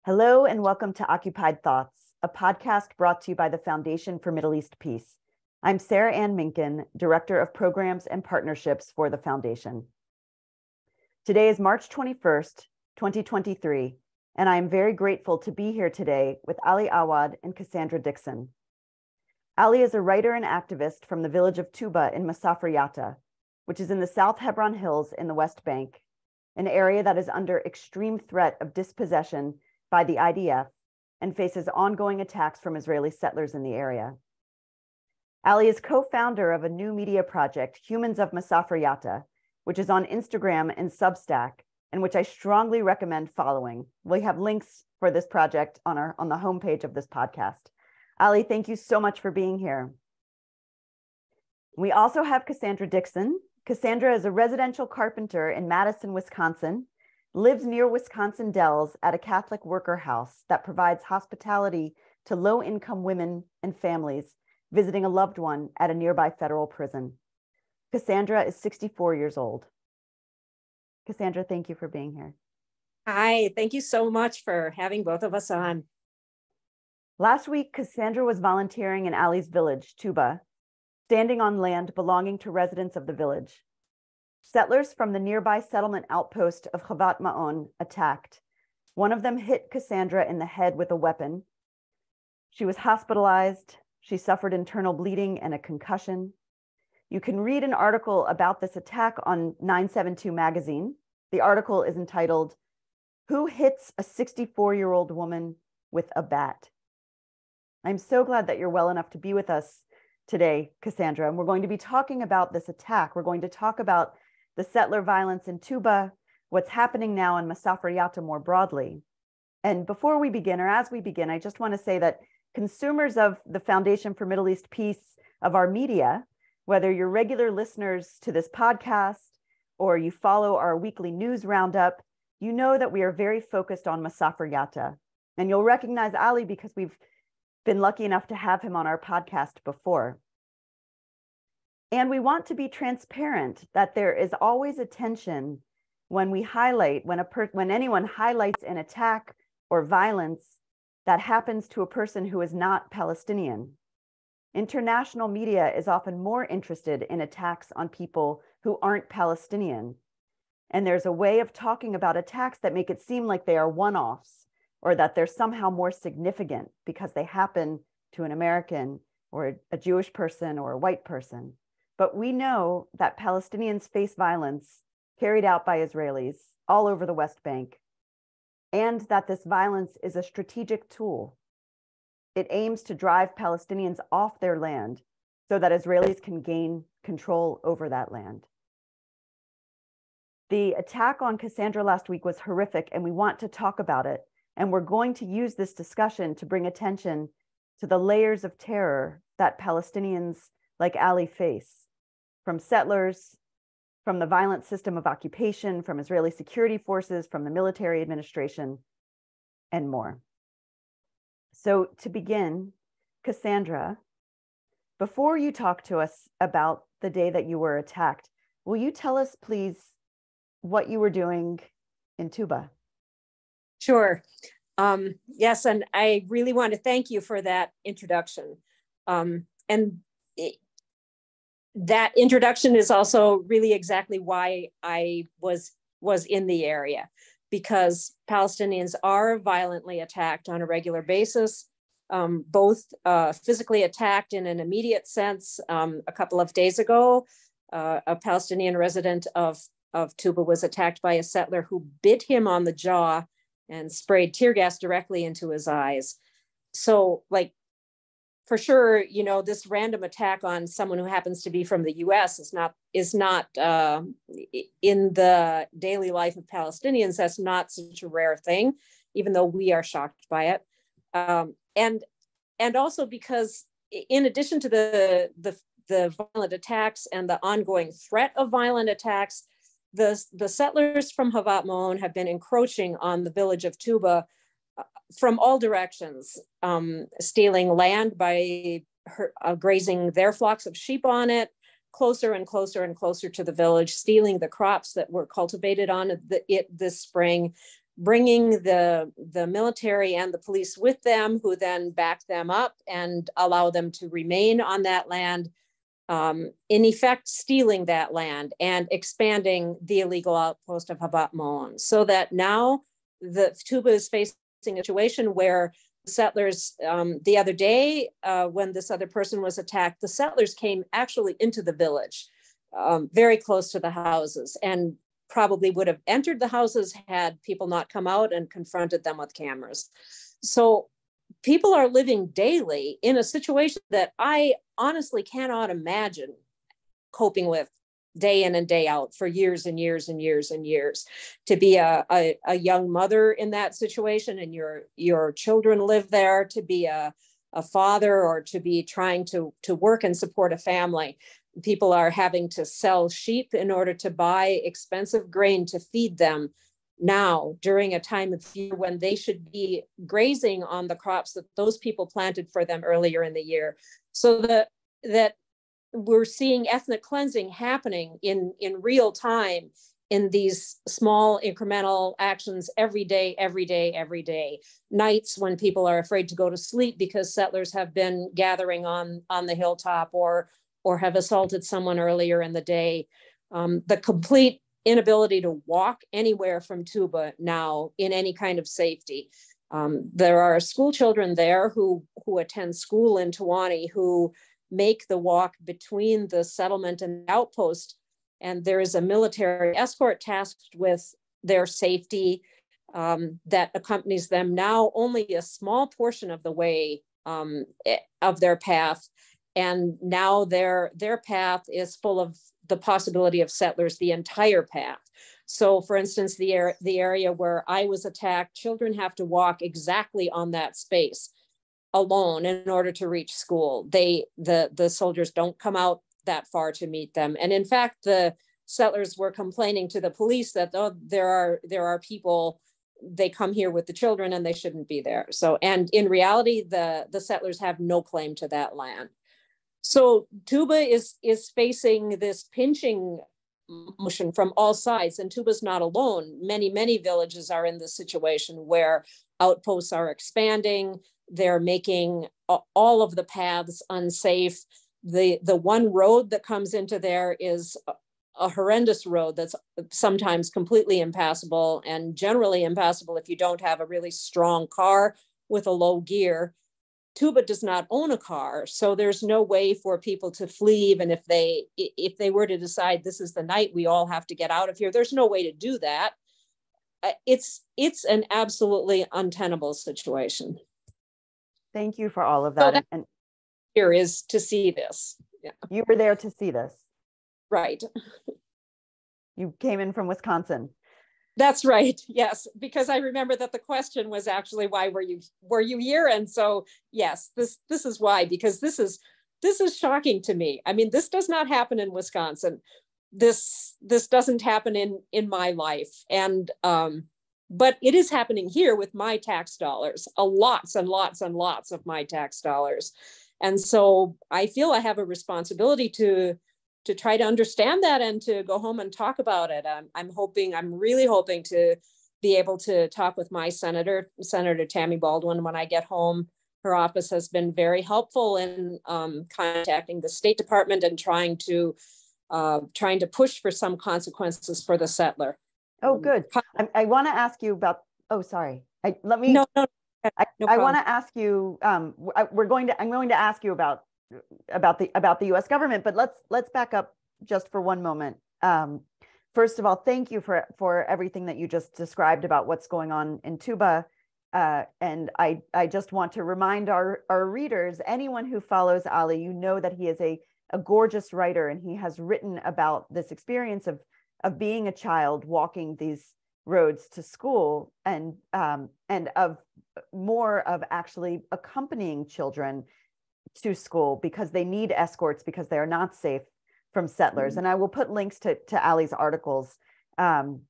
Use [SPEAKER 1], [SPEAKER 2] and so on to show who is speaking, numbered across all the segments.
[SPEAKER 1] Hello and welcome to Occupied Thoughts, a podcast brought to you by the Foundation for Middle East Peace. I'm Sarah Ann Minkin, Director of Programs and Partnerships for the Foundation. Today is March 21st, 2023, and I am very grateful to be here today with Ali Awad and Cassandra Dixon. Ali is a writer and activist from the village of Tuba in Masafer Yatta, which is in the South Hebron Hills in the West Bank, an area that is under extreme threat of dispossession by the IDF and faces ongoing attacks from Israeli settlers in the area. Ali is co-founder of a new media project, Humans of Masafer Yatta, which is on Instagram and Substack, and which I strongly recommend following. We have links for this project on the homepage of this podcast. Ali, thank you so much for being here. We also have Cassandra Dixon. Cassandra is a residential carpenter in Madison, Wisconsin, lives near Wisconsin Dells at a Catholic worker house that provides hospitality to low-income women and families visiting a loved one at a nearby federal prison. Cassandra is 64 years old. Cassandra, thank you for being here.
[SPEAKER 2] Hi, thank you so much for having both of us on.
[SPEAKER 1] Last week, Cassandra was volunteering in Ali's village, Tuba, standing on land belonging to residents of the village. Settlers from the nearby settlement outpost of Chavat Ma'on attacked. One of them hit Cassandra in the head with a weapon. She was hospitalized. She suffered internal bleeding and a concussion. You can read an article about this attack on 972 magazine. The article is entitled, "Who Hits a 64-Year-Old Woman with a Bat?" I'm so glad that you're well enough to be with us today, Cassandra, and we're going to be talking about this attack. We're going to talk about the settler violence in Tuba, what's happening now in Masafer Yatta more broadly. And before we begin, or as we begin, I just want to say that consumers of the Foundation for Middle East Peace, of our media, whether you're regular listeners to this podcast or you follow our weekly news roundup, you know that we are very focused on Masafer Yatta. And you'll recognize Ali because we've been lucky enough to have him on our podcast before. And we want to be transparent that there is always a tension when we highlight, when anyone highlights an attack or violence that happens to a person who is not Palestinian. International media is often more interested in attacks on people who aren't Palestinian. And there's a way of talking about attacks that make it seem like they are one-offs, or that they're somehow more significant because they happen to an American or a Jewish person or a white person. But we know that Palestinians face violence carried out by Israelis all over the West Bank, and that this violence is a strategic tool. It aims to drive Palestinians off their land so that Israelis can gain control over that land. The attack on Cassandra last week was horrific, and we want to talk about it. And we're going to use this discussion to bring attention to the layers of terror that Palestinians like Ali face, from settlers, from the violent system of occupation, from Israeli security forces, from the military administration, and more. So to begin, Cassandra, before you talk to us about the day that you were attacked, will you tell us, please, what you were doing in Tuba?
[SPEAKER 2] Sure. Yes, and I really want to thank you for that introduction. That introduction is also really exactly why I was in the area, because Palestinians are violently attacked on a regular basis, both physically attacked in an immediate sense. A couple of days ago, a Palestinian resident of Tuba was attacked by a settler who bit him on the jaw and sprayed tear gas directly into his eyes. So, like, for sure, you know, this random attack on someone who happens to be from the US is not in the daily life of Palestinians. That's not such a rare thing, even though we are shocked by it. And also because in addition to the violent attacks and the ongoing threat of violent attacks, the settlers from Chavat Ma'on have been encroaching on the village of Tuba from all directions, stealing land by grazing their flocks of sheep on it, closer and closer and closer to the village, stealing the crops that were cultivated on it this spring, bringing the military and the police with them, who then back them up and allow them to remain on that land, in effect stealing that land and expanding the illegal outpost of Habat Mon, so that now the Tuba is facing a situation where settlers, the other day when this other person was attacked, the settlers came actually into the village, very close to the houses, and probably would have entered the houses had people not come out and confronted them with cameras. So people are living daily in a situation that I honestly cannot imagine coping with day in and day out for years and years and years and years. To be a young mother in that situation and your children live there, to be a father, or to be trying to work and support a family. People are having to sell sheep in order to buy expensive grain to feed them now during a time of year when they should be grazing on the crops that those people planted for them earlier in the year. So that we're seeing ethnic cleansing happening in real time in these small incremental actions every day, every day, every day. Nights when people are afraid to go to sleep because settlers have been gathering on the hilltop or have assaulted someone earlier in the day. The complete inability to walk anywhere from Tuba now in any kind of safety. There are school children there who attend school in Tuwani who make the walk between the settlement and the outpost, and there is a military escort tasked with their safety that accompanies them now only a small portion of the way of their path. And now their path is full of the possibility of settlers the entire path. So for instance, the area where I was attacked, children have to walk exactly on that space alone in order to reach school. The soldiers don't come out that far to meet them. And in fact, the settlers were complaining to the police that, oh, there are people, they come here with the children and they shouldn't be there. So, and in reality, the settlers have no claim to that land. So Tuba is facing this pinching motion from all sides, and Tuba's not alone. Many, many villages are in this situation where outposts are expanding. They're making all of the paths unsafe. The one road that comes into there is a horrendous road that's sometimes completely impassable, and generally impassable if you don't have a really strong car with a low gear. Tuba does not own a car, so there's no way for people to flee. Even if they were to decide this is the night we all have to get out of here, there's no way to do that. It's an absolutely untenable situation.
[SPEAKER 1] Thank you for all of that.
[SPEAKER 2] So
[SPEAKER 1] and
[SPEAKER 2] here is to see this. Yeah.
[SPEAKER 1] You were there to see this.
[SPEAKER 2] Right.
[SPEAKER 1] You came in from Wisconsin.
[SPEAKER 2] That's right. Yes, because I remember that the question was actually, why were you here? And so yes, this is why, because this is shocking to me. I mean, this does not happen in Wisconsin. This doesn't happen in my life. And but it is happening here with my tax dollars, lots and lots and lots of my tax dollars. And so I feel I have a responsibility to try to understand that and to go home and talk about it. I'm really hoping to be able to talk with my Senator Tammy Baldwin when I get home. Her office has been very helpful in contacting the State Department and trying to push for some consequences for the settler.
[SPEAKER 1] Oh, good. I want to ask you about, oh, sorry. I want to ask you, I'm going to ask you about the U.S. government, but let's back up just for one moment. First of all, thank you for everything that you just described about what's going on in Tuba. And I just want to remind our readers, anyone who follows Ali, you know that he is a gorgeous writer, and he has written about this experience of being a child walking these roads to school, and of more of actually accompanying children to school because they need escorts because they are not safe from settlers. Mm-hmm. And I will put links to Ali's articles and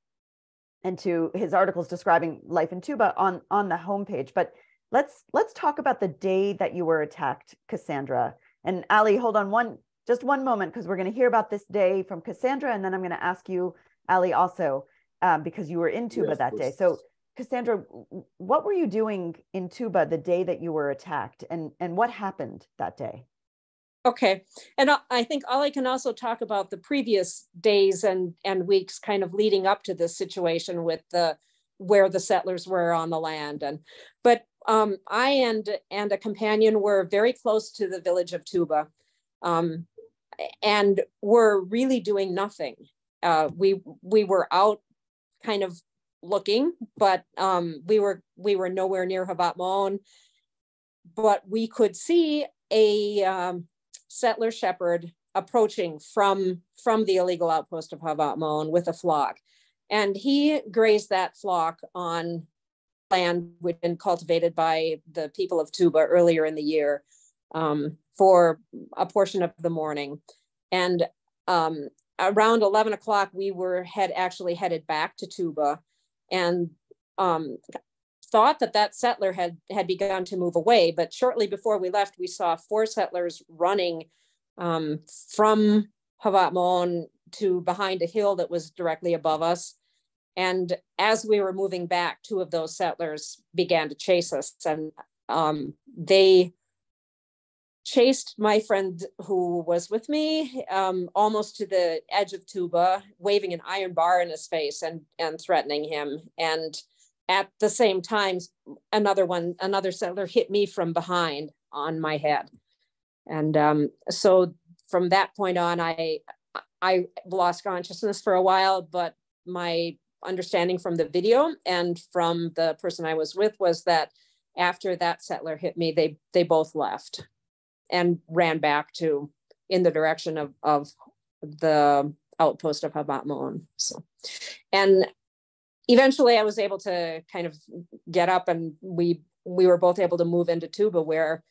[SPEAKER 1] to his articles describing life in Tuba on the homepage. But let's talk about the day that you were attacked, Cassandra. And Ali, hold on just one moment, because we're going to hear about this day from Cassandra, and then I'm going to ask you, Ali, also, because you were in Tuba that day. So Cassandra, what were you doing in Tuba the day that you were attacked, and what happened that day?
[SPEAKER 2] Okay, and I think Ali can also talk about the previous days and weeks kind of leading up to this situation with where the settlers were on the land. But I and a companion were very close to the village of Tuba, and were really doing nothing. We were out kind of looking, but we were nowhere near Havat Ma'on, but we could see a settler shepherd approaching from the illegal outpost of Havat Ma'on with a flock. And he grazed that flock on land which had been cultivated by the people of Tuba earlier in the year for a portion of the morning. And around 11 o'clock, we had actually headed back to Tuba and thought that settler had begun to move away. But shortly before we left, we saw 4 settlers running from Havat Ma'on to behind a hill that was directly above us. And as we were moving back, 2 of those settlers began to chase us. And they chased my friend who was with me almost to the edge of Tuba, waving an iron bar in his face and threatening him. And at the same time, another settler hit me from behind on my head. And so from that point on, I lost consciousness for a while, but my understanding from the video and from the person I was with was that after that settler hit me, they both left and ran back in the direction of the outpost of Havat Ma'on. So, and eventually I was able to kind of get up, and we were both able to move into Tuba, where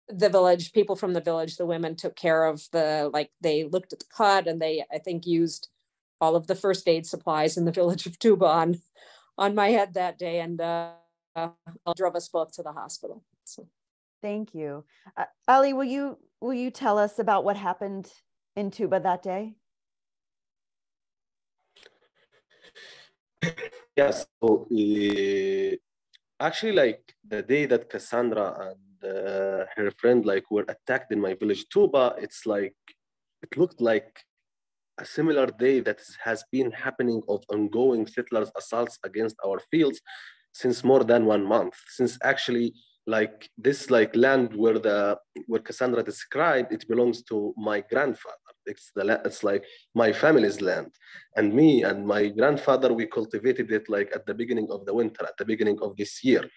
[SPEAKER 2] the village, people from the village, the women took care of they looked at the cut, and they, I think, used all of the first aid supplies in the village of Tuba on my head that day, and drove us both to the hospital. So.
[SPEAKER 1] Thank you. Ali, will you tell us about what happened in Tuba that day?
[SPEAKER 3] Yes. So, actually, like the day that Cassandra and her friend were attacked in my village, Tuba, it looked like a similar day that has been happening of ongoing settlers' assaults against our fields since more than 1 month. Since actually, this land where Cassandra described, it belongs to my grandfather. It's like my family's land, and me and my grandfather, we cultivated it at the beginning of the winter, at the beginning of this year.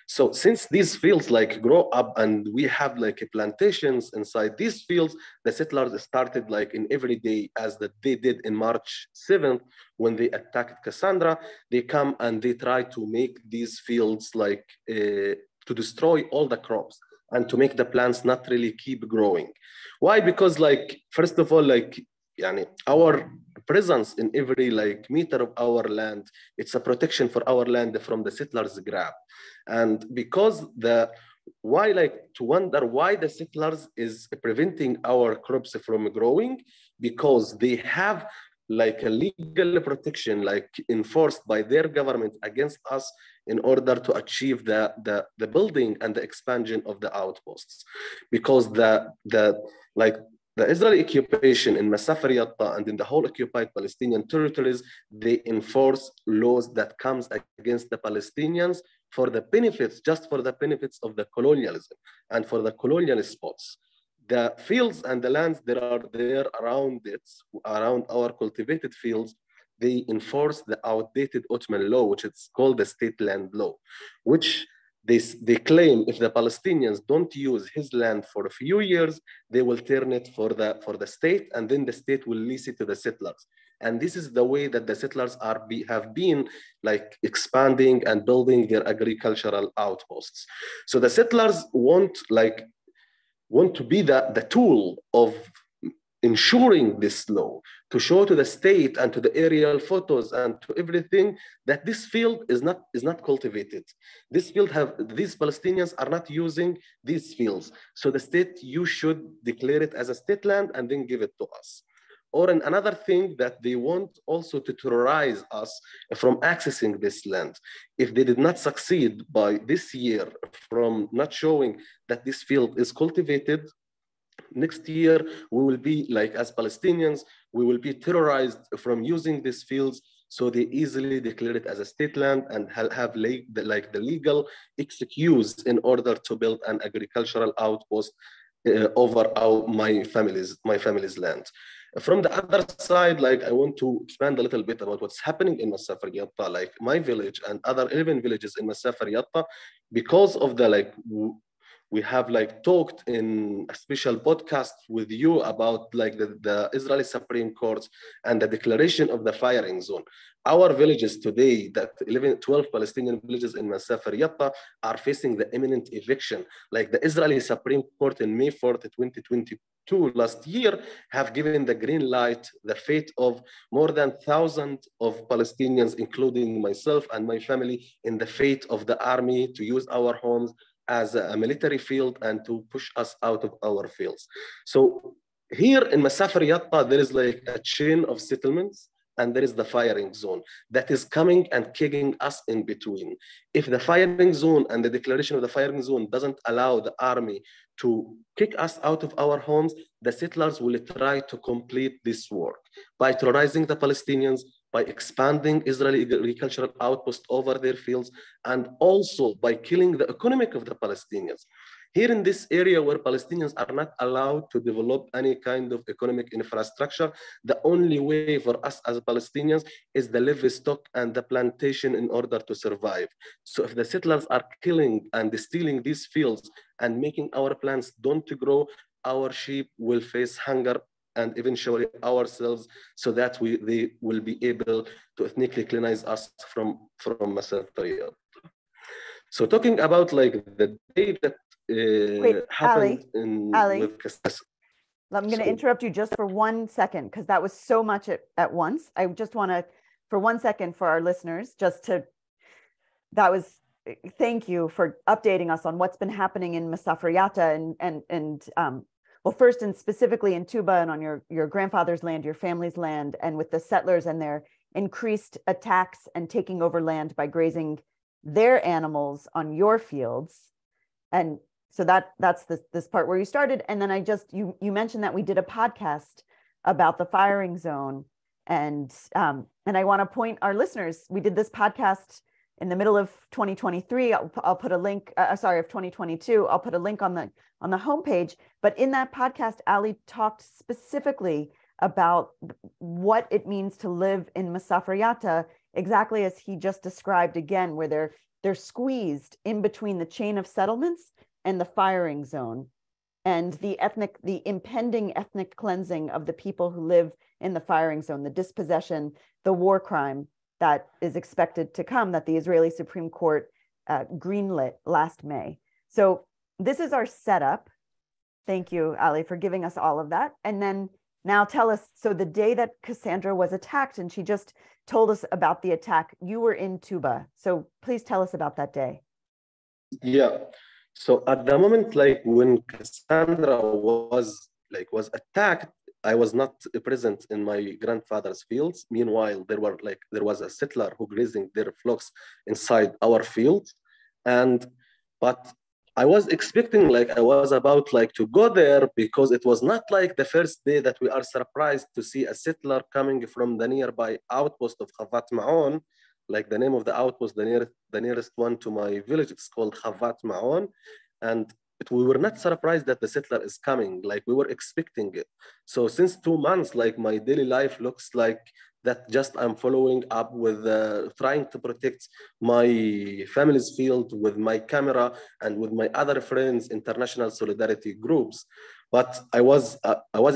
[SPEAKER 3] So since these fields grow up and we have plantations inside these fields, the settlers started in every day, as they did in March 7th when they attacked Cassandra. They come and they try to make these fields to destroy all the crops and to make the plants not really keep growing. Why? Because first of all, our presence in every meter of our land, it's a protection for our land from the settlers' grab. And because to wonder why the settlers is preventing our crops from growing, because they have a legal protection enforced by their government against us in order to achieve the building and the expansion of the outposts. Because the Israeli occupation in Masafer Yatta and in the whole occupied Palestinian territories, they enforce laws that comes against the Palestinians for the benefits, just for the benefits of the colonialism and for the colonial spots. The fields and the lands that are there around our cultivated fields, they enforce the outdated Ottoman law, which is called the state land law, which they claim if the Palestinians don't use his land for a few years, they will turn it for the state, and then the state will lease it to the settlers. And this is the way that the settlers have been expanding and building their agricultural outposts. So the settlers want to be the tool of ensuring this law, to show to the state and to the aerial photos and to everything that this field is not cultivated. These Palestinians are not using these fields. So the state, you should declare it as a state land and then give it to us. or in another thing that they want also to terrorize us from accessing this land. If they did not succeed by this year from not showing that this field is cultivated, next year we will be like, as Palestinians, we will be terrorized from using these fields. So they easily declare it as a state land and have the legal excuse in order to build an agricultural outpost over my family's land. From the other side, like, I want to expand a little bit about what's happening in Masafer Yatta, like my village and other 11 villages in Masafer Yatta, because of the we have like talked in a special podcast with you about like the Israeli Supreme Court and the declaration of the firing zone. Our villages today, that 12 Palestinian villages in Masafer Yatta, are facing the imminent eviction. Like the Israeli Supreme Court in May 4th, 2022, last year, have given the green light, the fate of more than 1,000 of Palestinians, including myself and my family, in the fate of the army to use our homes as a military field and to push us out of our fields. So here in Masafer Yatta, there is like a chain of settlements, and there is the firing zone that is coming and kicking us in between. If the firing zone and the declaration of the firing zone doesn't allow the army to kick us out of our homes, the settlers will try to complete this work by terrorizing the Palestinians, by expanding Israeli agricultural outposts over their fields, and also by killing the economic of the Palestinians. Here in this area where Palestinians are not allowed to develop any kind of economic infrastructure, the only way for us as Palestinians is the livestock and the plantation in order to survive. So if the settlers are killing and stealing these fields and making our plants don't grow, our sheep will face hunger and eventually ourselves, so that they will be able to ethnically cleanse us from Masafer Yatta. So talking about like the day that happened
[SPEAKER 1] Ali,
[SPEAKER 3] with Cassandra.
[SPEAKER 1] I'm going to interrupt you just for 1 second, because that was so much at once. I just want to, for 1 second, for our listeners, thank you for updating us on what's been happening in Masafer Yatta and well, first and specifically in Tuba and on your grandfather's land, your family's land, and with the settlers and their increased attacks and taking over land by grazing their animals on your fields. And so that's this part where you started. And then you mentioned that we did a podcast about the firing zone. And I want to point our listeners, we did this podcast in the middle of 2023. I'll put a link, of 2022. I'll put a link on the homepage. But in that podcast, Ali talked specifically about what it means to live in Masafer Yatta, exactly as he just described again, where they're squeezed in between the chain of settlements and the firing zone, and the impending ethnic cleansing of the people who live in the firing zone, the dispossession, the war crime that is expected to come, that the Israeli Supreme Court greenlit last May. So this is our setup. Thank you, Ali, for giving us all of that. And then now tell us, so the day that Cassandra was attacked, and she just told us about the attack, you were in Tuba. So please tell us about that day.
[SPEAKER 3] Yeah. So at the moment, like when Cassandra was attacked, I was not present in my grandfather's fields. Meanwhile, there was a settler who grazing their flocks inside our field, but I was expecting, like, I was about like to go there, because it was not like the first day that we are surprised to see a settler coming from the nearby outpost of Khavat Ma'on. Like the name of the outpost, the nearest one to my village, it's called Khavat Ma'on. And we were not surprised that the settler is coming, like we were expecting it. So since 2 months, like my daily life looks like that, just I'm following up with trying to protect my family's field with my camera and with my other friends, international solidarity groups. But I was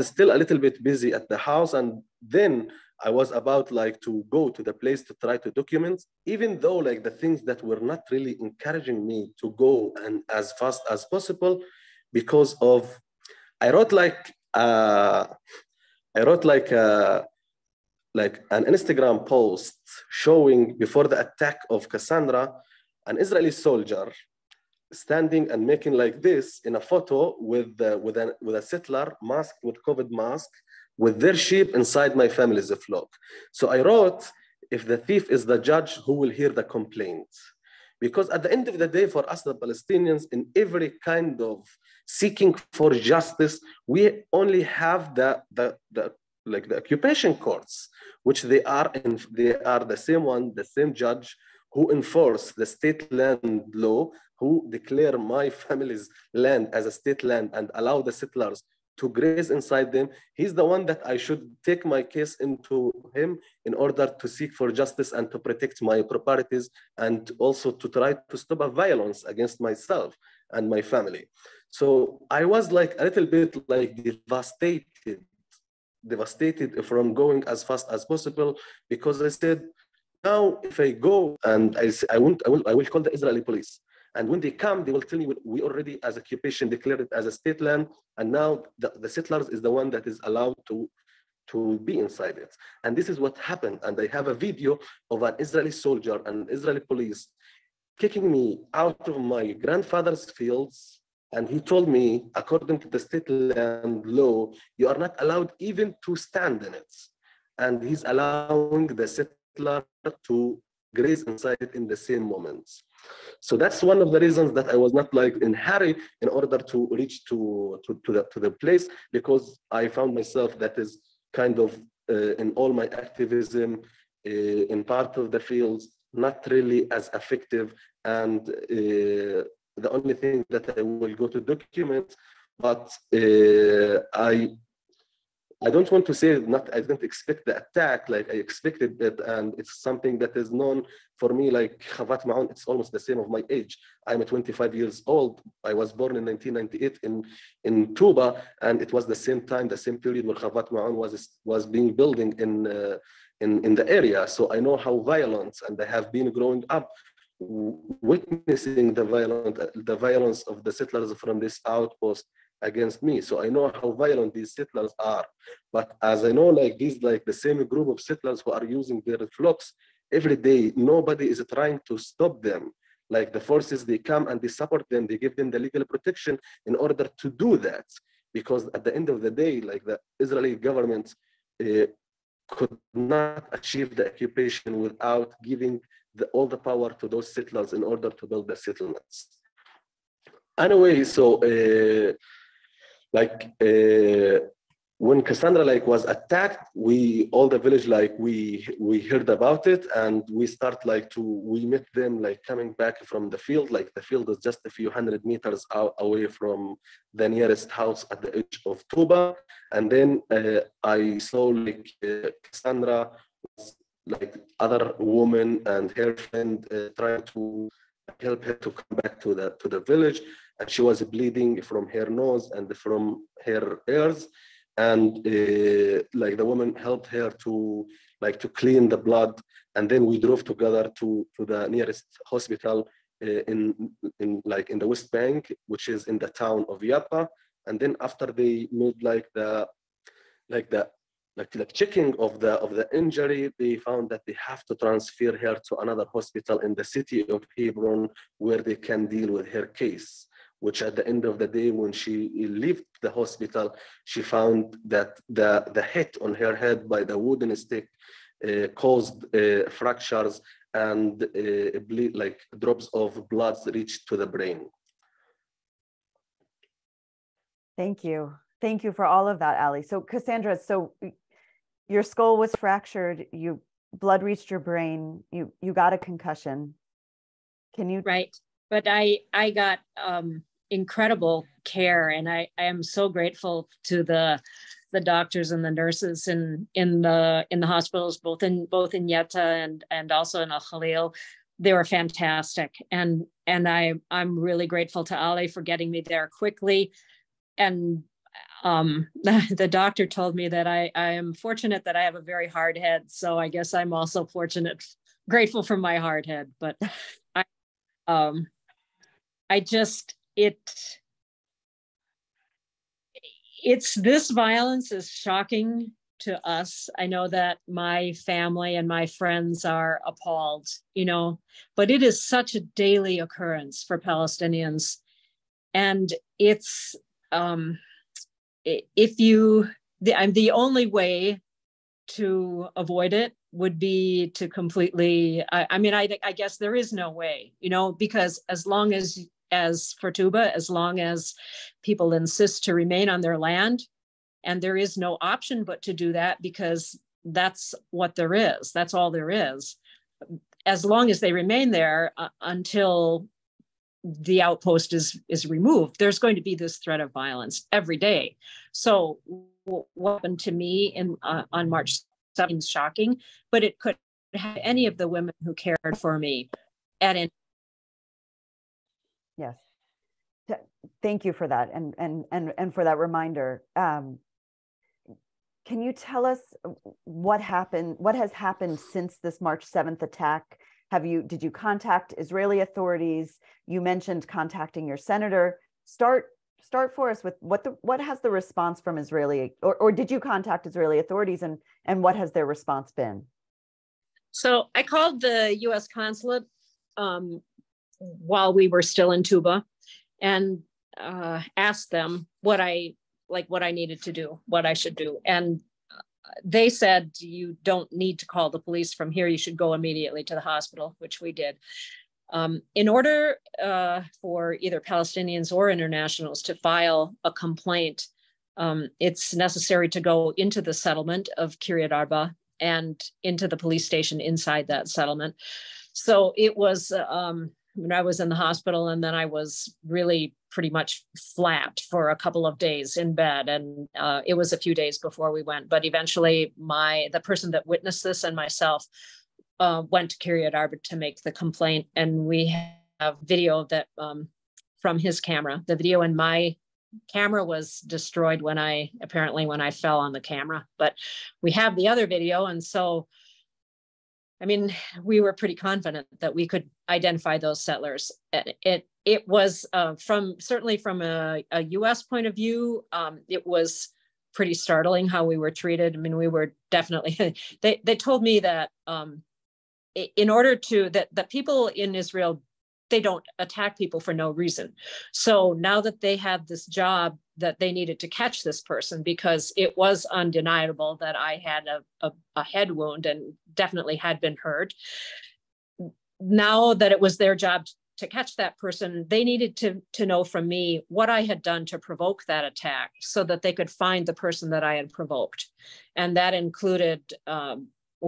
[SPEAKER 3] still a little bit busy at the house, and then I was about like to go to the place to try to document, even though like the things that were not really encouraging me to go and as fast as possible, because of I wrote like an Instagram post showing, before the attack of Cassandra, an Israeli soldier standing and making like this in a photo with a settler masked with COVID mask, with their sheep inside my family's flock. So I wrote, if the thief is the judge, who will hear the complaint? Because at the end of the day, for us, the Palestinians, in every kind of seeking for justice, we only have the occupation courts, which they are the same one, the same judge who enforce the state land law, who declare my family's land as a state land and allow the settlers to graze inside them. He's the one that I should take my case into him in order to seek for justice and to protect my properties, and also to try to stop a violence against myself and my family. So I was like a little bit like devastated from going as fast as possible, because I said, now if I go and I will call the Israeli police. And when they come, they will tell you, we already as occupation declared it as a state land, and now the settlers is the one that is allowed to be inside it. And this is what happened. And I have a video of an Israeli soldier and Israeli police kicking me out of my grandfather's fields. And he told me, according to the state land law, you are not allowed even to stand in it. And he's allowing the settler to graze inside it in the same moments. So that's one of the reasons that I was not like in hurry in order to reach to the place, because I found myself that is kind of in all my activism in part of the fields, not really as effective. And the only thing that I will go to document, but I don't want to say I didn't expect the attack, like I expected it, and it's something that is known for me, like Khavat Ma'un, it's almost the same of my age. I'm 25 years old. I was born in 1998 in Tuba, and it was the same time, the same period where Khavat Ma'un was being building in the area. So I know how violent, and I have been growing up witnessing the violence of the settlers from this outpost against me. So I know how violent these settlers are. But as I know, like these, like the same group of settlers who are using their flocks every day, nobody is trying to stop them. Like the forces, they come and they support them, they give them the legal protection in order to do that. Because at the end of the day, like the Israeli government could not achieve the occupation without giving all the power to those settlers in order to build the settlements. Anyway, so when Cassandra was attacked, all the village we heard about it, and we met them coming back from the field. Like the field is just a few hundred meters away from the nearest house at the edge of Tuba. And then I saw Cassandra, other woman and her friend trying to help her to come back to the village, and she was bleeding from her nose and from her ears, and the woman helped her to clean the blood, and then we drove together to the nearest hospital in the West Bank, which is in the town of Yatta. And then after they made checking of the injury, they found that they have to transfer her to another hospital in the city of Hebron, where they can deal with her case. Which at the end of the day, when she left the hospital, she found that the hit on her head by the wooden stick caused fractures, and drops of blood reached to the brain.
[SPEAKER 1] Thank you. Thank you for all of that, Ali. So Cassandra, your skull was fractured, blood reached your brain, you got a concussion. Can you?
[SPEAKER 2] Right. But I got incredible care, and I am so grateful to the doctors and the nurses in the hospitals, both in Yatta and also in Al Khalil. They were fantastic, and I'm really grateful to Ali for getting me there quickly. And the doctor told me that I am fortunate that I have a very hard head, so I guess I'm also grateful for my hard head. But this violence is shocking to us. I know that my family and my friends are appalled, but it is such a daily occurrence for Palestinians. And it's, if you the only way to avoid it would be to completely, I guess there is no way, because as long as for Tuba, as long as people insist to remain on their land, and there is no option but to do that, because that's what there is, that's all there is. As long as they remain there until the outpost is removed, there's going to be this threat of violence every day. So what happened to me on March 7th is shocking, but it could have any of the women who cared for me at any.
[SPEAKER 1] Yes. Thank you for that, and for that reminder. Can you tell us what has happened since this March 7th attack? Did you contact Israeli authorities? You mentioned contacting your senator. Start for us with what has the response from Israeli, or did you contact Israeli authorities, and what has their response been?
[SPEAKER 2] So I called the U.S. consulate while we were still in Tuba, and asked them what I needed to do, what I should do. And they said, you don't need to call the police from here. You should go immediately to the hospital, which we did. In order for either Palestinians or internationals to file a complaint, it's necessary to go into the settlement of Kiryat Arba and into the police station inside that settlement. So it was, when I was in the hospital, and then I was really pretty much flat for a couple of days in bed. And it was a few days before we went, but eventually the person that witnessed this and myself went to Kiryat Arba to make the complaint. And we have video that from his camera. The video in my camera was destroyed when I fell on the camera, but we have the other video. And so, we were pretty confident that we could identify those settlers. It was certainly from a U.S. point of view, it was pretty startling how we were treated. We were definitely, they told me that in order to, that people in Israel, they don't attack people for no reason. So now that they had this job, that they needed to catch this person, because it was undeniable that I had a head wound and definitely had been hurt. Now that it was their job to catch that person, they needed to know from me what I had done to provoke that attack, so that they could find the person that I had provoked. And that included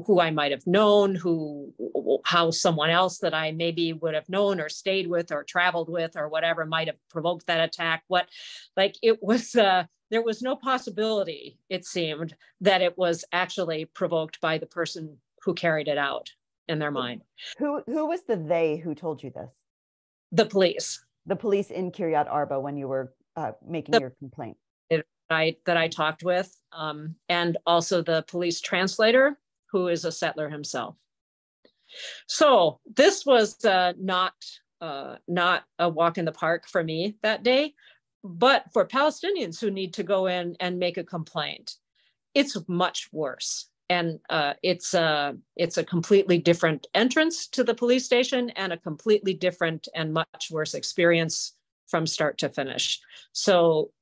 [SPEAKER 2] who I might have known, how someone else that I maybe would have known or stayed with or traveled with or whatever might have provoked that attack. It was, there was no possibility, it seemed, that it was actually provoked by the person who carried it out in their mind.
[SPEAKER 1] Who was the they who told you this?
[SPEAKER 2] The police.
[SPEAKER 1] The police in Kiryat Arba when you were making your complaint.
[SPEAKER 2] That I talked with, and also the police translator, who is a settler himself. So this was not a walk in the park for me that day, but for Palestinians who need to go in and make a complaint, it's much worse. And it's a completely different entrance to the police station, and a completely different and much worse experience from start to finish. So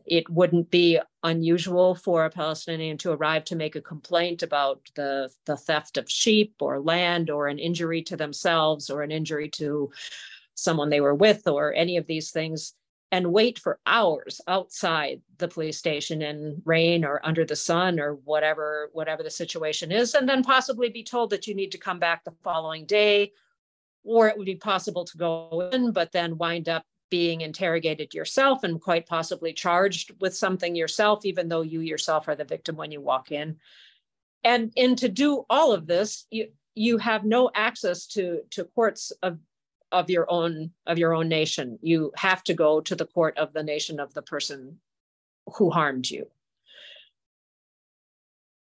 [SPEAKER 2] it wouldn't be unusual for a Palestinian to arrive to make a complaint about the theft of sheep or land, or an injury to themselves, or an injury to someone they were with, or any of these things, and wait for hours outside the police station in rain or under the sun or whatever the situation is, and then possibly be told that you need to come back the following day. Or it would be possible to go in, but then wind up being interrogated yourself and quite possibly charged with something yourself, even though you yourself are the victim when you walk in. And to do all of this, you have no access to courts of your own nation. You have to go to the court of the nation of the person who harmed you.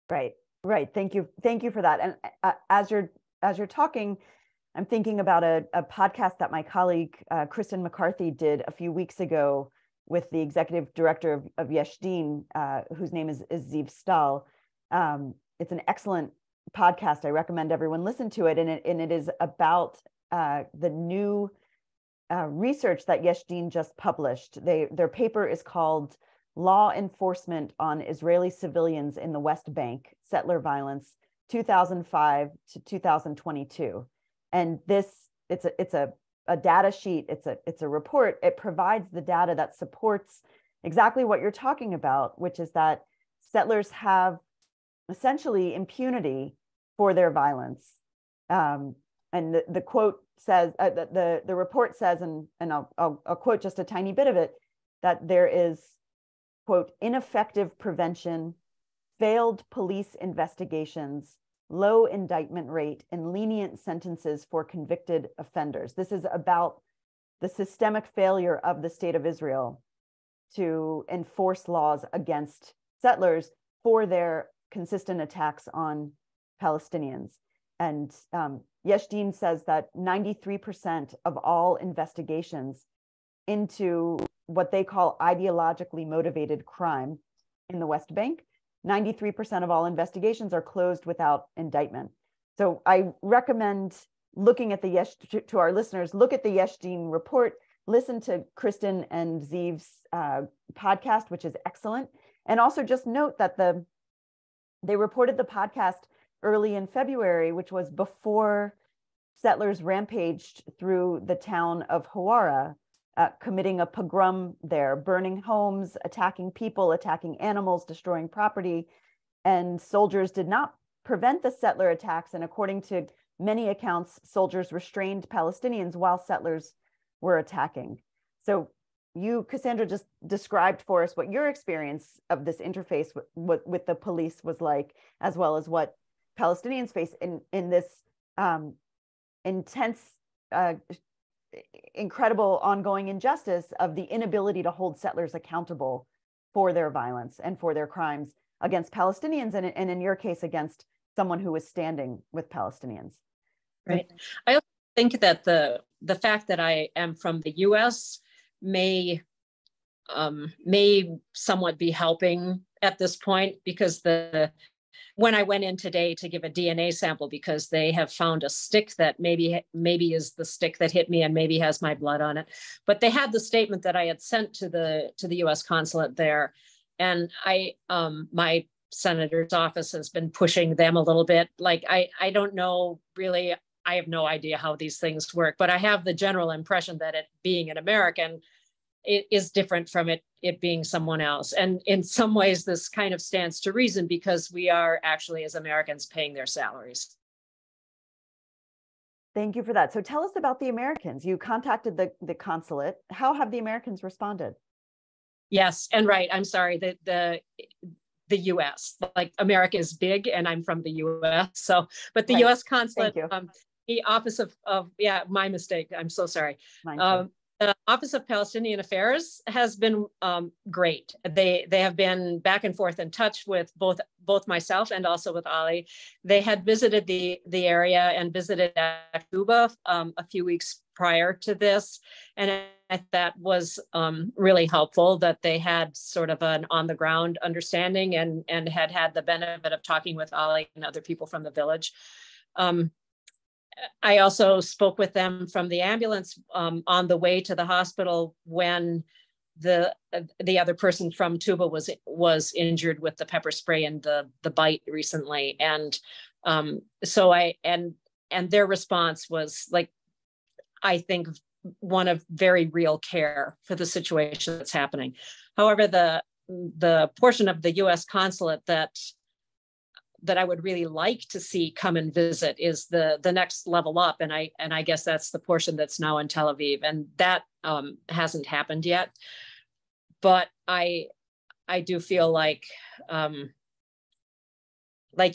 [SPEAKER 2] Right.
[SPEAKER 1] Thank you for that. And as you're talking, I'm thinking about a podcast that my colleague, Kristen McCarthy, did a few weeks ago with the executive director of Yesh Din, whose name is Ziv Stahl. It's an excellent podcast. I recommend everyone listen to it. And it is about the new research that Yesh Din just published. Their paper is called Law Enforcement on Israeli Civilians in the West Bank, Settler Violence, 2005 to 2022. And this, it's a data sheet, it's a report. It provides the data that supports exactly what you're talking about, which is that settlers have essentially impunity for their violence. And the quote says, the report says, and I'll quote just a tiny bit of it, that there is, quote, ineffective prevention, failed police investigations, low indictment rate, and lenient sentences for convicted offenders. This is about the systemic failure of the state of Israel to enforce laws against settlers for their consistent attacks on Palestinians. And Yesh Din says that 93% of all investigations into what they call ideologically motivated crime in the West Bank, 93% of all investigations are closed without indictment. So I recommend looking at the to our listeners, look at the Yesh Din report, listen to Kristen and Zeev's podcast, which is excellent. And also just note that they reported the podcast early in February, which was before settlers rampaged through the town of Hawara, committing a pogrom there, burning homes, attacking people, attacking animals, destroying property. And soldiers did not prevent the settler attacks. And according to many accounts, soldiers restrained Palestinians while settlers were attacking. So you, Cassandra, just described for us what your experience of this interface with the police was like, as well as what Palestinians face in this intense, incredible ongoing injustice of the inability to hold settlers accountable for their violence and for their crimes against Palestinians, and in your case, against someone who was standing with Palestinians.
[SPEAKER 2] Right. I also think that the fact that I am from the U.S. may somewhat be helping at this point, because when I went in today to give a DNA sample, because they have found a stick that maybe is the stick that hit me and maybe has my blood on it. But they had the statement that I had sent to the U.S. consulate there, and my senator's office has been pushing them a little bit. Like I don't know really. I have no idea how these things work, but I have the general impression that it being an American, it is different from it being someone else. And in some ways, this kind of stands to reason, because we are actually, as Americans, paying their salaries.
[SPEAKER 1] Thank you for that. So tell us about the Americans. You contacted the consulate. How have the Americans responded? Yes,
[SPEAKER 2] and right. I'm sorry, the U.S. Like, America is big, and I'm from the U.S. So, but the U.S. consulate, the Office of my mistake. I'm so sorry. The Office of Palestinian Affairs has been great. They have been back and forth in touch with both myself and also with Ali. They had visited the area and visited Tuba a few weeks prior to this, and that was really helpful, that they had sort of an on-the-ground understanding and had the benefit of talking with Ali and other people from the village. I also spoke with them from the ambulance on the way to the hospital when the other person from Tuba was injured with the pepper spray and the bite recently, and so their response was, like, I think, one of very real care for the situation that's happening. However, the portion of the U.S. consulate that I would really like to see come and visit is the next level up, and I guess that's the portion that's now in Tel Aviv, and that hasn't happened yet. But I do feel like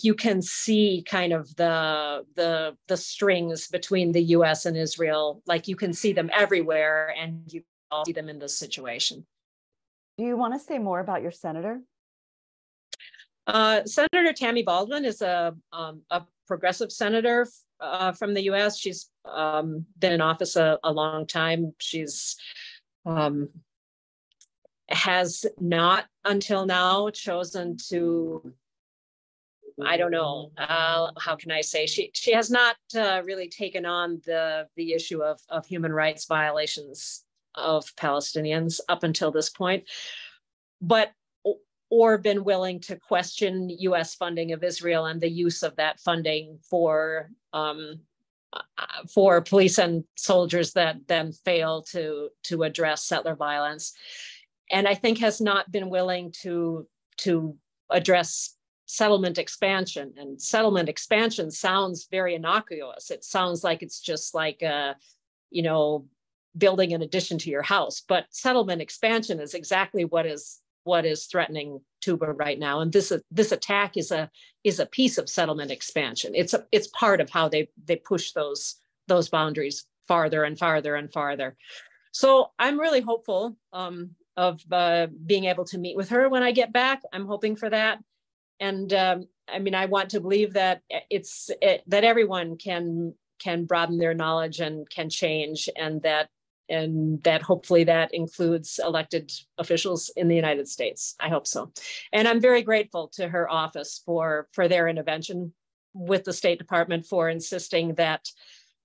[SPEAKER 2] you can see kind of the strings between the U.S. and Israel, like you can see them everywhere, and you all see them in this situation.
[SPEAKER 1] Do you want to say more about your senator?
[SPEAKER 2] Senator Tammy Baldwin is a progressive senator from the U.S. She's been in office a long time. She's has not until now chosen to, I don't know, how can I say, she has not really taken on the issue of human rights violations of Palestinians up until this point. but or been willing to question U.S. funding of Israel and the use of that funding for police and soldiers that then fail to address settler violence, and I think has not been willing to address settlement expansion. And settlement expansion sounds very innocuous. It sounds like it's just like building an addition to your house, but settlement expansion is exactly what is threatening Tuba right now. And this attack is a piece of settlement expansion. It's part of how they push those boundaries farther and farther and farther. So I'm really hopeful of being able to meet with her when I get back. I'm hoping for that. And I want to believe that that everyone can broaden their knowledge and can change, and that hopefully that includes elected officials in the United States. I hope so. And I'm very grateful to her office for their intervention with the State Department, for insisting that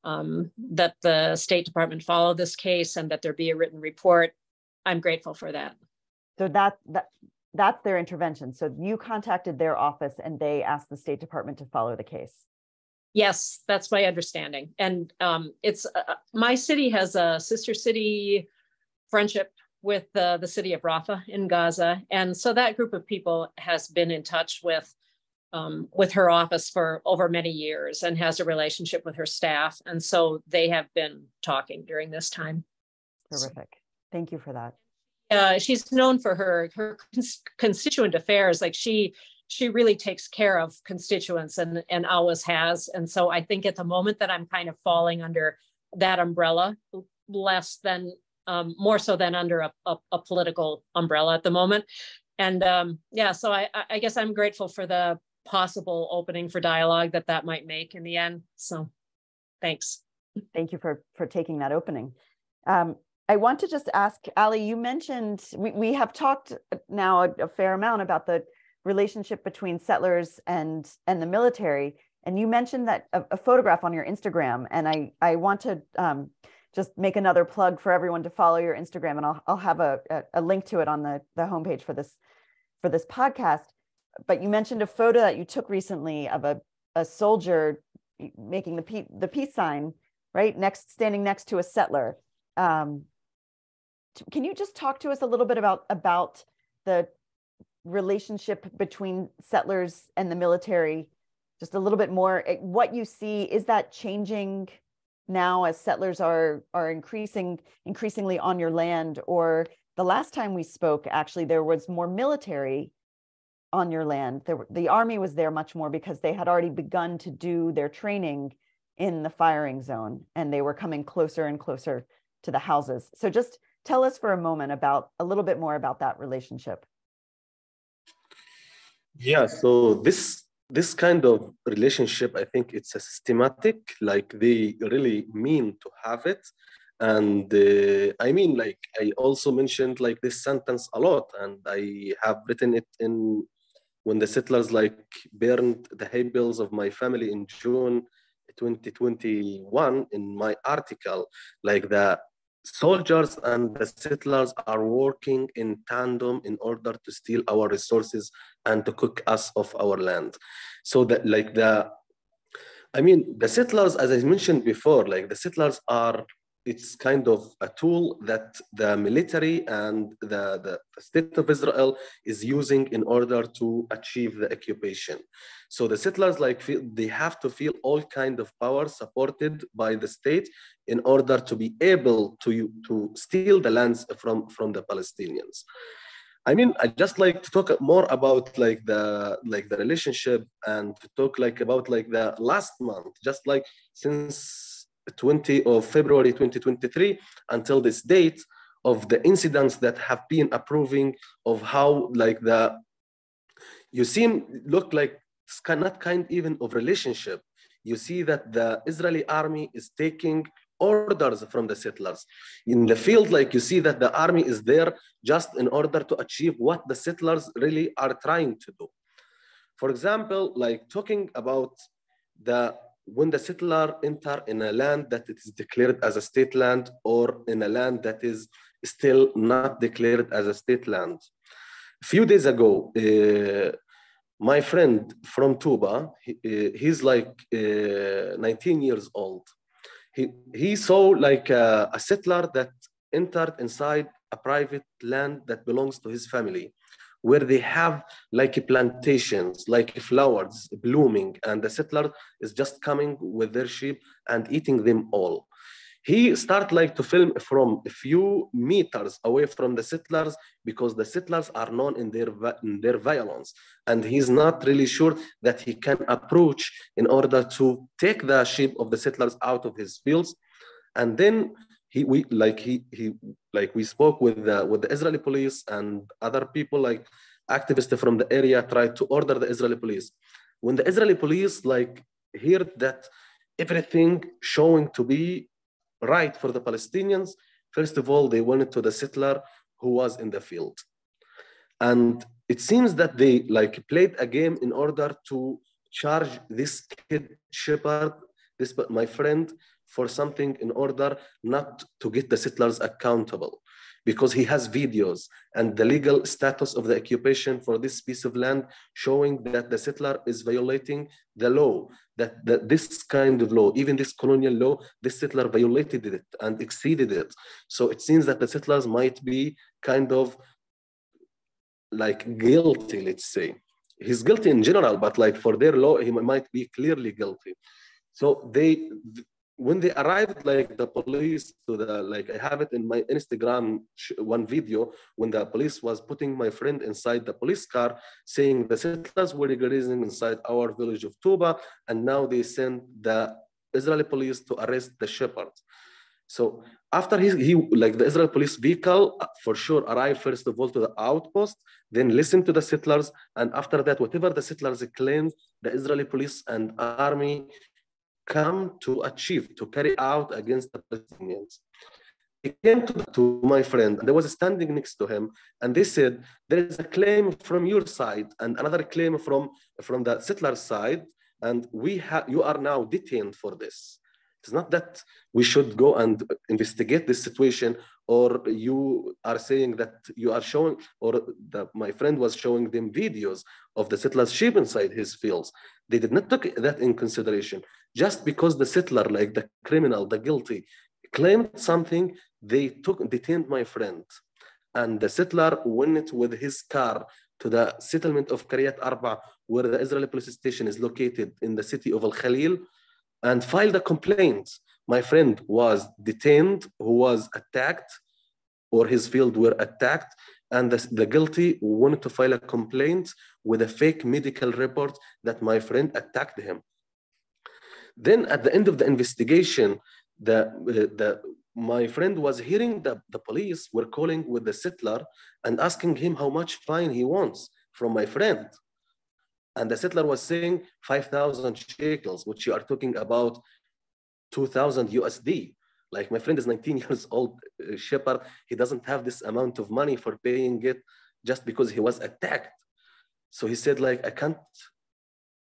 [SPEAKER 2] the State Department follow this case and that there be a written report. I'm grateful for that.
[SPEAKER 1] So that's their intervention. So you contacted their office and they asked the State Department to follow the case.
[SPEAKER 2] Yes, that's my understanding. And it's my city has a sister city friendship with the city of Rafah in Gaza. And so that group of people has been in touch with her office for over many years and has a relationship with her staff. And so they have been talking during this time.
[SPEAKER 1] Terrific. Thank you for that.
[SPEAKER 2] She's known for her constituent affairs. Like she really takes care of constituents and always has. And so I think at the moment that I'm kind of falling under that umbrella more so than under a political umbrella at the moment. And so I guess I'm grateful for the possible opening for dialogue that might make in the end. So thanks.
[SPEAKER 1] Thank you for taking that opening. I want to just ask, Ali, you mentioned, we have talked now a fair amount about the relationship between settlers and the military. And you mentioned that a photograph on your Instagram, and I want to just make another plug for everyone to follow your Instagram, and I'll have a link to it on the homepage for this podcast. But you mentioned a photo that you took recently of a soldier making the peace sign, right, standing next to a settler. Can you just talk to us a little bit about the relationship between settlers and the military, just a little bit more, what you see? Is that changing now as settlers are increasingly on your land? Or the last time we spoke, actually, there was more military on your land. The army was there much more because they had already begun to do their training in the firing zone, and they were coming closer and closer to the houses. So just tell us for a moment a little bit more about that relationship.
[SPEAKER 3] Yeah, so this kind of relationship, I think it's a systematic, like they really mean to have it. And I also mentioned like this sentence a lot, and I have written it in when the settlers burned the hay bales of my family in June 2021 in my article, like the soldiers and the settlers are working in tandem in order to steal our resources and to cook us off our land. So that the settlers, as I mentioned before, the settlers it's kind of a tool that the military and the state of Israel is using in order to achieve the occupation. So the settlers they have to feel all kind of power supported by the state in order to be able to steal the lands from the Palestinians. I just like to talk more about the relationship and to talk about the last month, just since 20 of February 2023 until this date, of the incidents that have been approving of how look like it's not kind even of relationship. You see that the Israeli army is taking orders from the settlers. In the field, you see that the army is there just in order to achieve what the settlers really are trying to do. For example, talking about when the settler enter in a land that it is declared as a state land or in a land that is still not declared as a state land. a few days ago, my friend from Tuba, he's like 19 years old. He saw like a settler that entered inside a private land that belongs to his family, where they have like plantations, like flowers blooming, and the settler is just coming with their sheep and eating them all. He started like to film from a few meters away from the settlers, because the settlers are known in their violence, and he's not really sure that he can approach in order to take the sheep of the settlers out of his fields. And then we spoke with the Israeli police, and other people like activists from the area tried to order the Israeli police. When the Israeli police like heard that everything showing to be right for the Palestinians, first of all, they went to the settler who was in the field. And it seems that they like played a game in order to charge this kid shepherd, my friend, for something in order not to get the settlers accountable, because he has videos and the legal status of the occupation for this piece of land showing that the settler is violating the law, that this kind of law, even this colonial law, this settler violated it and exceeded it. So it seems that the settlers might be kind of like guilty, let's say. He's guilty in general, but like for their law, he might be clearly guilty. So when they arrived, like the police to like I have it in my Instagram, one video, when the police was putting my friend inside the police car, saying the settlers were grazing inside our village of Tuba, and now they sent the Israeli police to arrest the shepherd. So after he like the Israeli police vehicle for sure arrived first of all to the outpost, then listened to the settlers, and after that, whatever the settlers claimed, the Israeli police and army come to achieve, to carry out against the Palestinians. He came to my friend, and I was standing next to him, and they said, there is a claim from your side and another claim from the settler side, and you are now detained for this. It's not that we should go and investigate this situation, or you are saying that you are showing, or my friend was showing them videos of the settler's sheep inside his fields. They did not take that in consideration. Just because the settler, like the criminal, the guilty, claimed something, they detained my friend. And the settler went with his car to the settlement of Kiryat Arba, where the Israeli police station is located in the city of Al Khalil, and filed a complaint. My friend was detained, who was attacked, or his field were attacked, and the guilty wanted to file a complaint with a fake medical report that my friend attacked him. Then at the end of the investigation, my friend was hearing the police were calling with the settler and asking him how much fine he wants from my friend. And the settler was saying 5,000 shekels, which you are talking about 2,000 USD. Like my friend is 19 years old, shepherd. He doesn't have this amount of money for paying it just because he was attacked. So he said, like, I can't,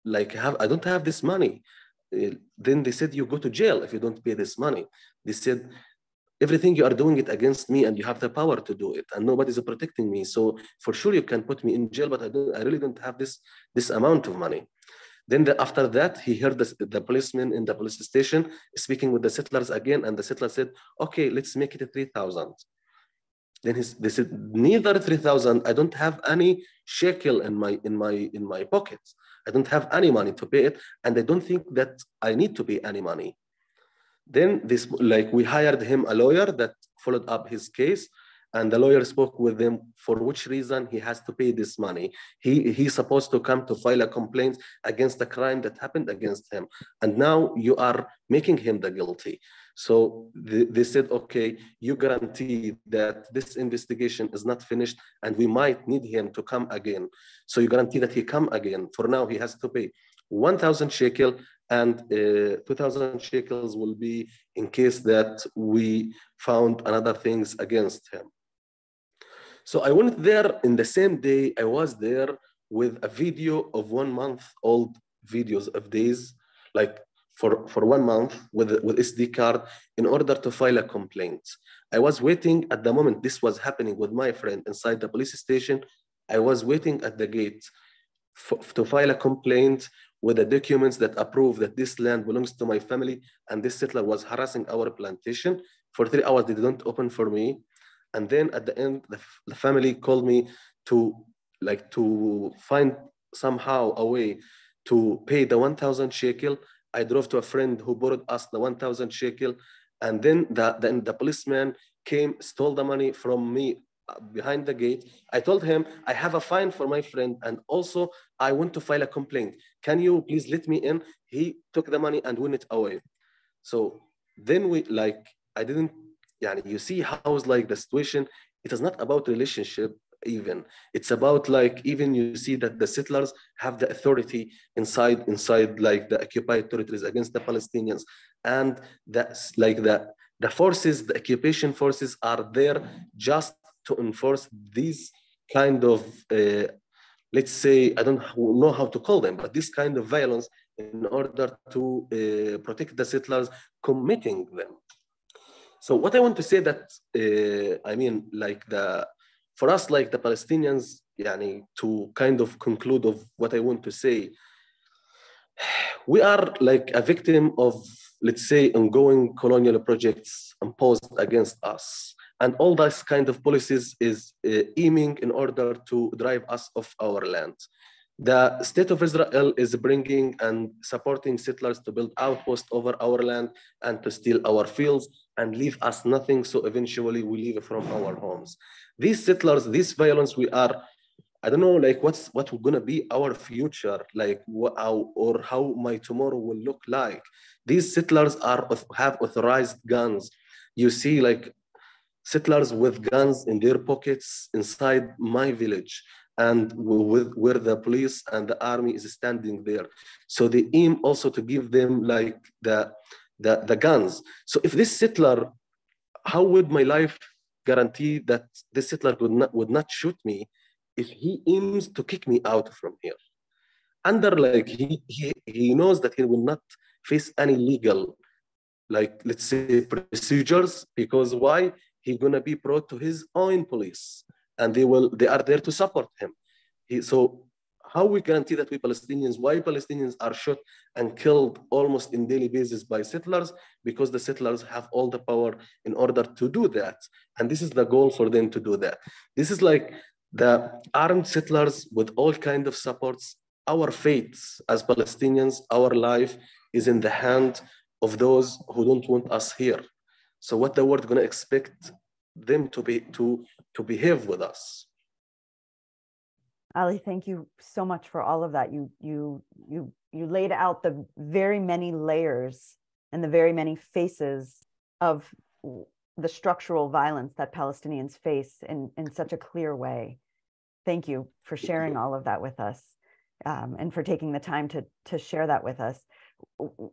[SPEAKER 3] like, I don't have this money. Then they said, you go to jail if you don't pay this money. They said, everything you are doing it against me, and you have the power to do it, and nobody's protecting me. So for sure you can put me in jail, but I really don't have this amount of money. Then after that, he heard the policeman in the police station speaking with the settlers again, and the settler said, okay, let's make it 3,000. Then they said, neither 3,000, I don't have any shekel in my pockets. I don't have any money to pay it, and I don't think that I need to pay any money. Then we hired him a lawyer that followed up his case, and the lawyer spoke with them for which reason he has to pay this money. He's supposed to come to file a complaint against the crime that happened against him, and now you are making him the guilty. So they said, okay, you guarantee that this investigation is not finished and we might need him to come again. So you guarantee that he come again. For now, he has to pay 1,000 shekel, and 2,000 shekels will be in case that we found another things against him. So I went there in the same day. I was there with a video of 1 month old videos of days, like for 1 month with SD card in order to file a complaint. I was waiting at the moment this was happening with my friend inside the police station. I was waiting at the gate to file a complaint with the documents that approve that this land belongs to my family, and this settler was harassing our plantation. For 3 hours, they didn't open for me. And then at the end, the family called me to find somehow a way to pay the 1,000 shekel. I drove to a friend who borrowed us the 1,000 shekel. And then the policeman came, stole the money from me behind the gate. I told him, I have a fine for my friend, and also I want to file a complaint. Can you please let me in? He took the money and went away. So then I didn't, you see how's like the situation. It is not about relationship even. It's about even you see that the settlers have the authority inside like the occupied territories against the Palestinians. And that's the forces, the occupation forces are there just to enforce these kind of, let's say, I don't know how to call them, but this kind of violence in order to protect the settlers committing them. So what I want to say that, for us, like the Palestinians, to kind of conclude of what I want to say, we are like a victim of, let's say, ongoing colonial projects imposed against us. And all these kind of policies is aiming in order to drive us off our land. The state of Israel is bringing and supporting settlers to build outposts over our land and to steal our fields and leave us nothing. So eventually we leave from our homes. These settlers, this violence, I don't know, what's going to be our future, how my tomorrow will look like. These settlers have authorized guns. You see, settlers with guns in their pockets inside my village, and where the police and the army is standing there. So they aim also to give them the guns. So if this settler, how would my life guarantee that this settler would not shoot me if he aims to kick me out from here? Under he knows that he will not face any legal, let's say, procedures, because why? He's gonna be brought to his own police, and they are there to support him. So how we guarantee that why Palestinians are shot and killed almost in daily basis by settlers? Because the settlers have all the power in order to do that. And this is the goal for them to do that. This is like the armed settlers with all kind of supports. Our fate as Palestinians, our life is in the hand of those who don't want us here. So what the world gonna expect them to behave with us?
[SPEAKER 1] Ali, thank you so much for all of that. You laid out the very many layers and the very many faces of the structural violence that Palestinians face in such a clear way. Thank you for sharing all of that with us, and for taking the time to share that with us.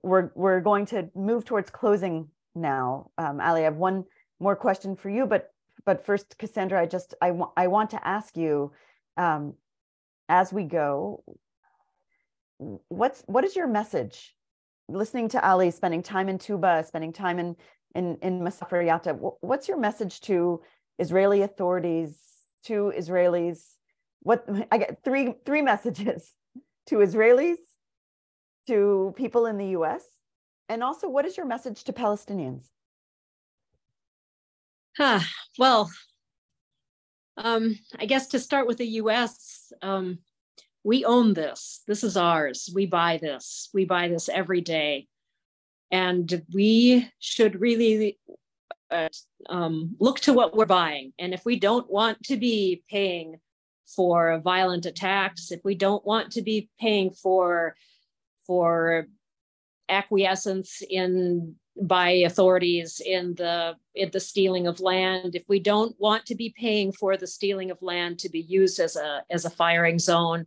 [SPEAKER 1] We're going to move towards closing now. Ali, I have one more question for you, but first, Cassandra, I want to ask you, as we go, what is your message? Listening to Ali, spending time in Tuba, spending time in Masafer Yatta, what's your message to Israeli authorities, to Israelis? I get three messages: to Israelis, to people in the US, and also, what is your message to Palestinians?
[SPEAKER 2] Well, I guess to start with the US, we own this. This is ours. We buy this. We buy this every day. And we should really look to what we're buying. And if we don't want to be paying for violent attacks, if we don't want to be paying for acquiescence by authorities in the stealing of land, if we don't want to be paying for the stealing of land to be used as a firing zone,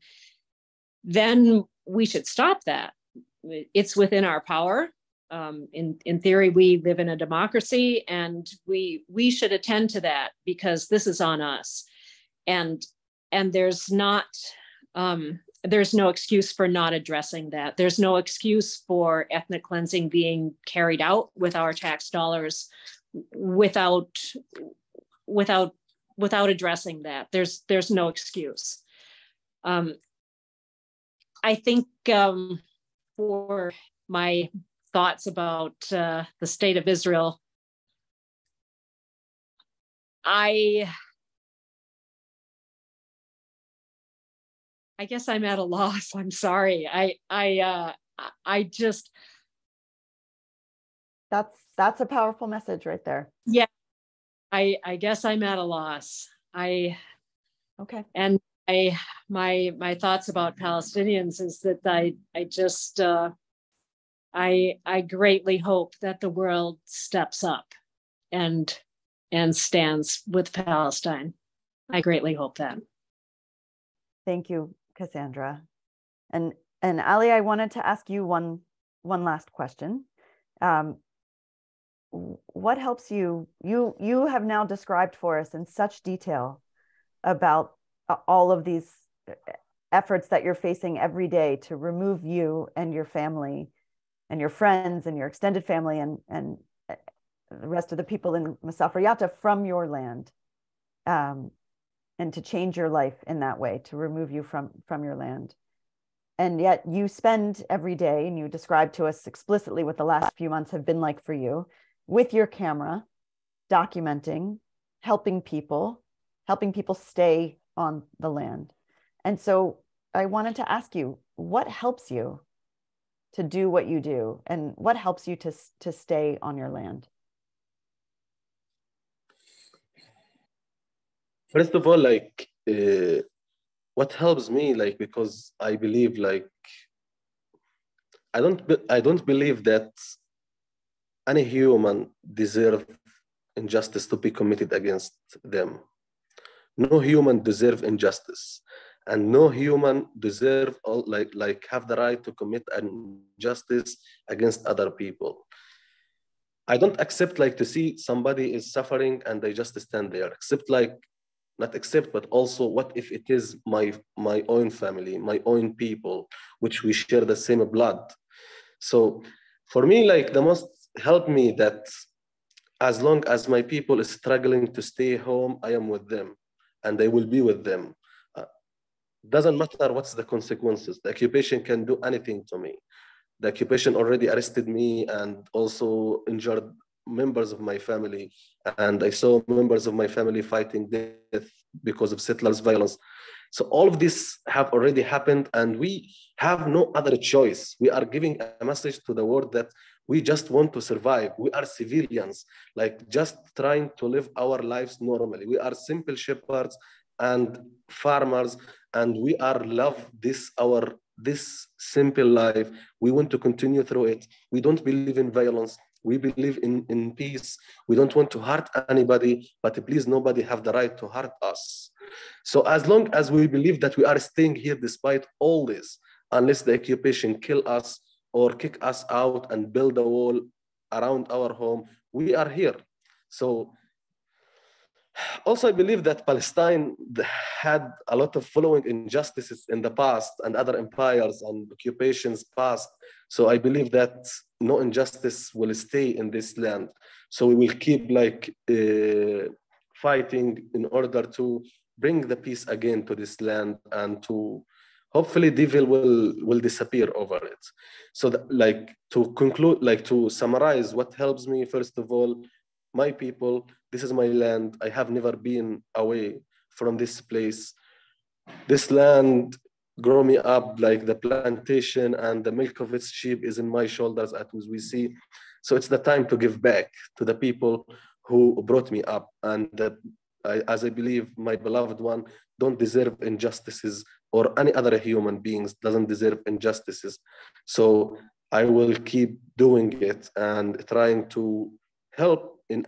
[SPEAKER 2] then we should stop that. It's within our power. In theory, we live in a democracy, and we should attend to that, because this is on us. And there's no excuse for not addressing that. There's no excuse for ethnic cleansing being carried out with our tax dollars without without addressing that. There's no excuse. I think for my thoughts about the state of Israel, I guess I'm at a loss. I'm sorry. I just.
[SPEAKER 1] That's a powerful message right there.
[SPEAKER 2] Yeah, I guess I'm at a loss.
[SPEAKER 1] Okay.
[SPEAKER 2] And my thoughts about Palestinians is that I just I greatly hope that the world steps up and stands with Palestine. I greatly hope that.
[SPEAKER 1] Thank you, Cassandra. And Ali, I wanted to ask you one last question. What helps you? You have now described for us in such detail about all of these efforts that you're facing every day to remove you and your family and your friends and your extended family and the rest of the people in Masafer Yatta from your land, and to change your life in that way, to remove you from your land. And yet you spend every day, and you described to us explicitly what the last few months have been like for you, with your camera, documenting, helping people stay on the land. And so I wanted to ask you, what helps you to do what you do? And what helps you to stay on your land?
[SPEAKER 3] First of all, like, what helps me, like, because I believe, like, I don't believe that any human deserve injustice to be committed against them. No human deserve injustice, and no human deserve like have the right to commit injustice against other people. I don't accept like to see somebody is suffering and they just stand there. Except like, not accept, but also what if it is my own family, my own people, which we share the same blood. So for me, like, the most help me that as long as my people is struggling to stay home, I am with them and I will be with them. Doesn't matter what's the consequences. The occupation can do anything to me. The occupation already arrested me and also injured members of my family. And I saw members of my family fighting death because of settlers' violence. So all of this have already happened, and we have no other choice. We are giving a message to the world that we just want to survive. We are civilians, like just trying to live our lives normally. We are simple shepherds and farmers, and we are love this simple life. We want to continue through it. We don't believe in violence. We believe in peace. We don't want to hurt anybody, but please, nobody have the right to hurt us. So as long as we believe that we are staying here despite all this, unless the occupation kill us or kick us out and build a wall around our home, we are here. So also, I believe that Palestine had a lot of following injustices in the past and other empires and occupations past. So I believe that no injustice will stay in this land. So we will keep like fighting in order to bring the peace again to this land, and to hopefully devil will disappear over it. So like to conclude, like to summarize what helps me, first of all, my people, this is my land. I have never been away from this place. This land grew me up, like the plantation and the milk of its sheep is in my shoulders, as we see. So it's the time to give back to the people who brought me up, and that as I believe my beloved one don't deserve injustices, or any other human beings doesn't deserve injustices. So I will keep doing it and trying to help in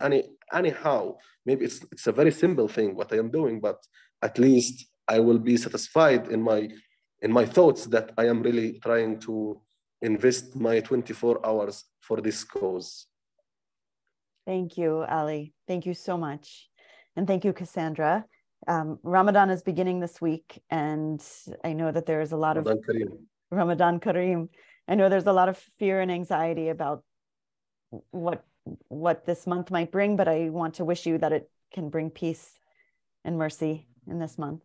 [SPEAKER 3] anyhow. Maybe it's a very simple thing what I am doing, but at least I will be satisfied in my thoughts that I am really trying to invest my 24 hours for this cause.
[SPEAKER 1] Thank you, Ali. Thank you so much. And thank you, Cassandra. Ramadan is beginning this week, and I know that there is a lot of Ramadan Kareem. I know there's a lot of fear and anxiety about what this month might bring, but I want to wish you that it can bring peace and mercy in this month.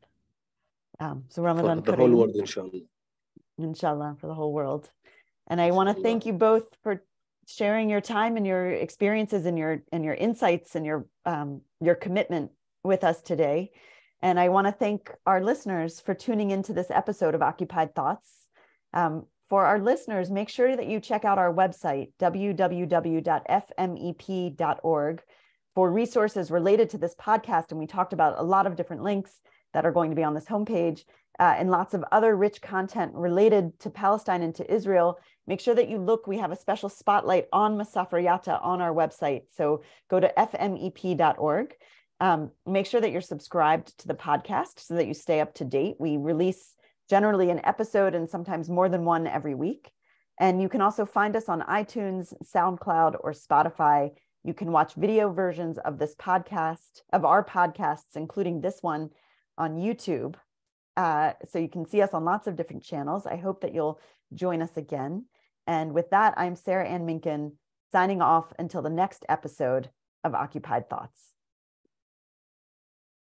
[SPEAKER 1] So
[SPEAKER 3] For
[SPEAKER 1] Ramadan
[SPEAKER 3] the whole
[SPEAKER 1] Kareem,
[SPEAKER 3] world, inshallah.
[SPEAKER 1] inshallah, for the whole world. And I want to thank you both for sharing your time and your experiences and your insights and your commitment with us today. And I want to thank our listeners for tuning into this episode of Occupied Thoughts. For our listeners, make sure that you check out our website, www.fmep.org, for resources related to this podcast. And we talked about a lot of different links that are going to be on this homepage, and lots of other rich content related to Palestine and to Israel. Make sure that you look. We have a special spotlight on Masafer Yatta on our website. So go to fmep.org. Make sure that you're subscribed to the podcast so that you stay up to date. We release generally an episode and sometimes more than one every week. And you can also find us on iTunes, SoundCloud, or Spotify. You can watch video versions of this podcast, of our podcasts, including this one, on YouTube. So you can see us on lots of different channels. I hope that you'll join us again. And with that, I'm Sarah Ann Minkin, signing off until the next episode of Occupied Thoughts.